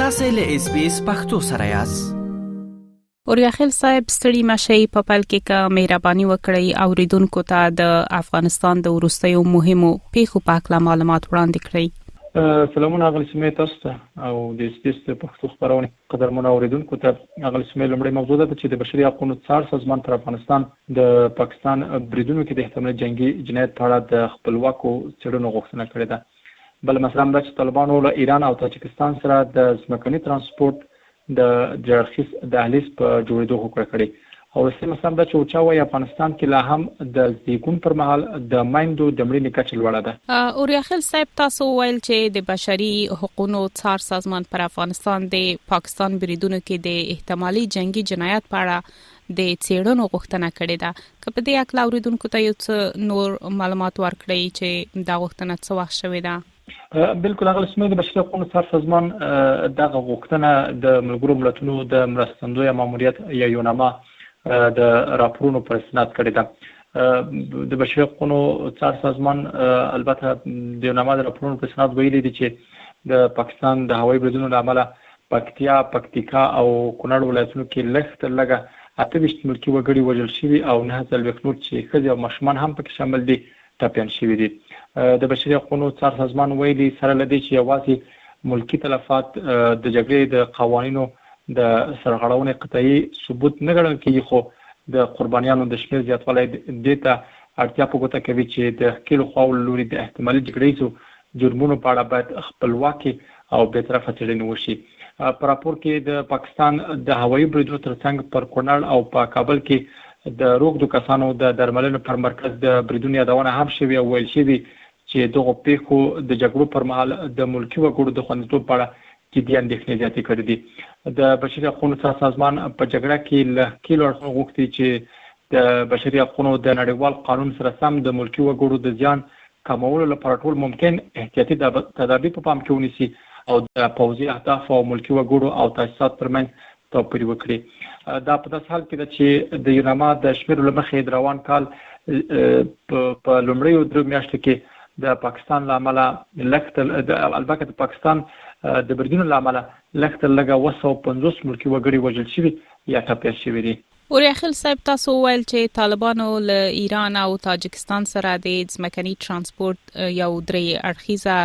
تاسو له SBS پښتو سره یاست. اوریاخیل صاحب ستړي مشي په پل کې کا مهرباني وکړئ اوریدونکو ته د افغانستان د وروستیو مهمو پیښو په اړه معلومات وړاندې کړئ. سلامونه اغلی سمې تاسو ته او د SBS پښتو خبرونه قدرمن اوریدونکو ته. اغلی سمې لومړی موضوع ده چې د بشري حقوقو څار سازمان پر افغانستان د پاکستان بریدونو کې د احتمالي جنگي جنایت په اړه د خپلواکو څېړنو غوښتنه کړې ده. بل مثلا د طالبانو له ایران او تاجکستان سره د ځمکني ترانسپورت د جرخیص دهلیز په جوړېدو هوکړه کړې. او سم مثلا د چوچاوي افغانستان کې لا هم د زیګون پر مهال د مایندو د مړینې کچه لوړه ده. اوریاخیل صاحب تاسو ویل چې د بشري حقوقو څار سازمان پر افغانستان د پاکستان بریدونو کې د احتمالي جنگي جنایت په اړه د څېړنو غوښتنه کړې ده. که په دې اړه اوریدونکو ته یو څه نور معلومات ورکړئ چې دا غوښتنه څه وخت شوې ده. بالکل هغه سمې د بشري حقوقو څار سازمان دغه غوښتنه د ملګرو ملتونو د مرستندوی ماموریت یا یوناما د راپورونو پر اسناد کړی ده. د بشري حقوقو څار سازمان البته د یوناما د راپورونو پر اسناد ویلي دي چې د پاکستان د هوایي بریدونو له امله پکتیا، پکتیکا او کونړ ولایتونو کې لږ 28 ملکي وګړي وژل شوي او 9 نور چې ښځې او ماشومان هم پکې شامل دي ټپیان شوي دي. د بشري حقوقو څار سازمان ویلي سره لدی چې یوازې ملکی تلفات د جګړې د قوانینو د سرغړونې قطعي ثبوت نه ګڼل کېږي، خو د قربانیانو د شمیر زیاتوالی دته اړتیا په ګوته کوي چې د ښکېلو خواو لوري د احتمالي جګړیزو جرمونو په اړه باید خپلواکي او بېطرفه څېړنې وشي. په راپور کې د پاکستان د هوایي بریدونو ترڅنګ پر کونړ او په کابل کې د روغدو کسانو د درملنې پر مرکز د بریدونو یادونه هم شوې او ویل شوي چې دغه پیښو د جګړو پر مهال د ملکی وګړو د خوندیتوب په اړه جدي اندېښنې زیاتې کړې دي. د بشري حقوقو څار سازمان په جګړه کې له ښکېلو اړخونو غوښتي چې د بشري حقوقو د نړیوال قانون سره سم د ملکی وګړو د زیان کمولو لپاره ټول ممکن احتیاطي تدابیر په پام کې ونیسي او د پوځي اهداف او ملکی وګړو او تاسیسات ترمنځ توپیر وکړي. دا په داس حال کې ده چې د یوناما د شمیر له مخې د روان کال په لومړیو درو میاشتو کې د پاکستان لامله البته د پاکستان د بریدونو لامله لږه 250 ملکی وګړي وژل شوي یا ټپیان شوي دي. اوریاخیل صاحب تاسو ویل چې طالبانو له ایران او تاجکستان سره د ځمکني ترانسپورت یو درې اړخیزه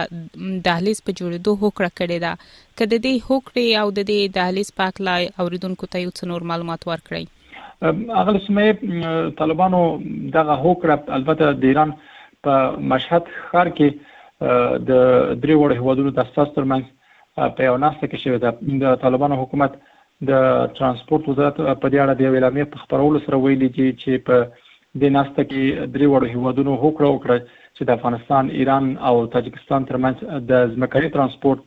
دهلیز په جوړېدو هوکړه کړې ده. که د دې هوکړې او د دې دهلیز په اړه اوریدونکو ته یو څه نور معلومات ورکړئ. اغلی سمې طالبانو دغه هوکړه البته د ایران په مشهد ښار کې د درې وړو هیوادونو د اساس ترمنځ په یو ناسته کې شوې ده. د طالبانو حکومت د ترانسپورت وزارت په دې اړه د اعلامیې په خبرولو سره ویلي دي چې په دې ناسته کې درې وړو هیوادونو هوکړه وکړه چې د افغانستان، ایران او تاجکستان ترمنځ د ځمکني ترانسپورت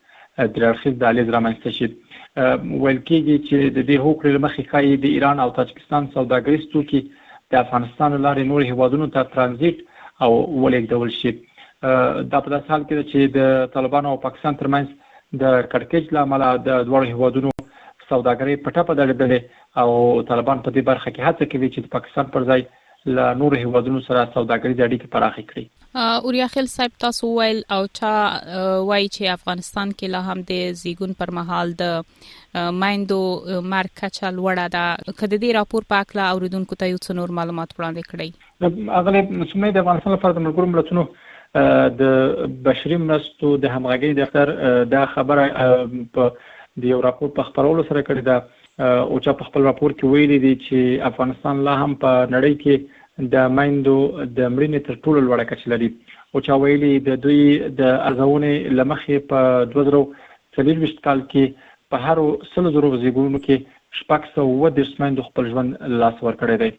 درې اړخیز دهلیز رامنځته شي. ویل کېږي چې د دې هوکړې له مخې ښایي د ایران او تاجکستان سوداګریز توکي د افغانستان له لارې نور هیوادونو ته ترانزیت او ولېږدول شي. دا په داسې حال کې ده چې د طالبانو او پاکستان ترمنځ د کړکېچ له امله د دواړو هیوادونو سوداګري په ټپه درېدلې او طالبان په دې برخه کې هڅه کوي چې د پاکستان پر ځای له نورو هیوادونو سره سوداګریزې اړیکې پراخې کړي. اوریاخیل صاحب تاسو ویل او چا وایي چې افغانستان کې لا هم د زیګون پر مهال د مایندو مرګ کچه لوړه ده. که د دې راپور په اړه اوریدونکو ته یو څه نور معلومات وړاندې کړئ. اغلی سمې د افغانستان لپاره د ملګرو ملتونو د بشري مرستو د همغږۍ دفتر دا خبره په د یو راپور په خبرولو سره کړی ده او چې په خپل راپور کې ویلي دي چې افغانستان لا هم په نړۍ کې د مایندو د مړینې تر ټولو لوړه کچه لري. او چې ویلي د دوی د ارزونې لمخې په 2024 کال کې په هر 100,000 زیږونونو کې 610 مایندو خپل ژوند لاس ورکړی دی.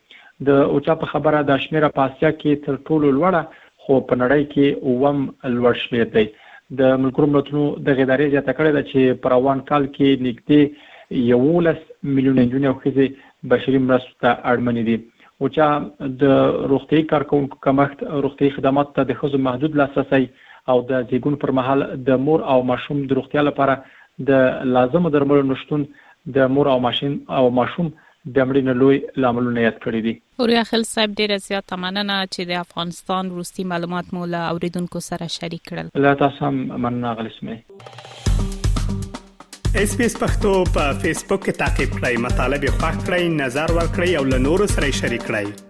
د اوچا په خبره د شمیره په اسیا کې تر ټولو لوړه خو په نړۍ کې اوم لوړ شمیر دی. د ملګرو ملتونو د ادارې زیاته کړې ده چې په روان کال کې نږدې 11 میلیونه نجونې او ښځې بشري مرستو ته اړمنې دي. اوچا د روغتیايي کارکوونکو کمښت، روغتیايي خدماتو ته د ښځو محدود لاسرسی او د زیږون پر مهال د مور او ماشوم د روغتیا لپاره د لازمو درملو نشتون د مور او ماشوم د مړینې لوی لاملونه یاد کړی دي. اوریاخیل صاحب ډیره زیاته مننه چې د افغانستان وروستي معلومات مو له اوریدونکو سره شریک کړل. لا تاسو هم مننه غلیسمه. SBS پښتو په فیسبوک کې تا کې پلی مطلب یو فاک کړئ نظر ور کړئ او له نورو سره شریک کړئ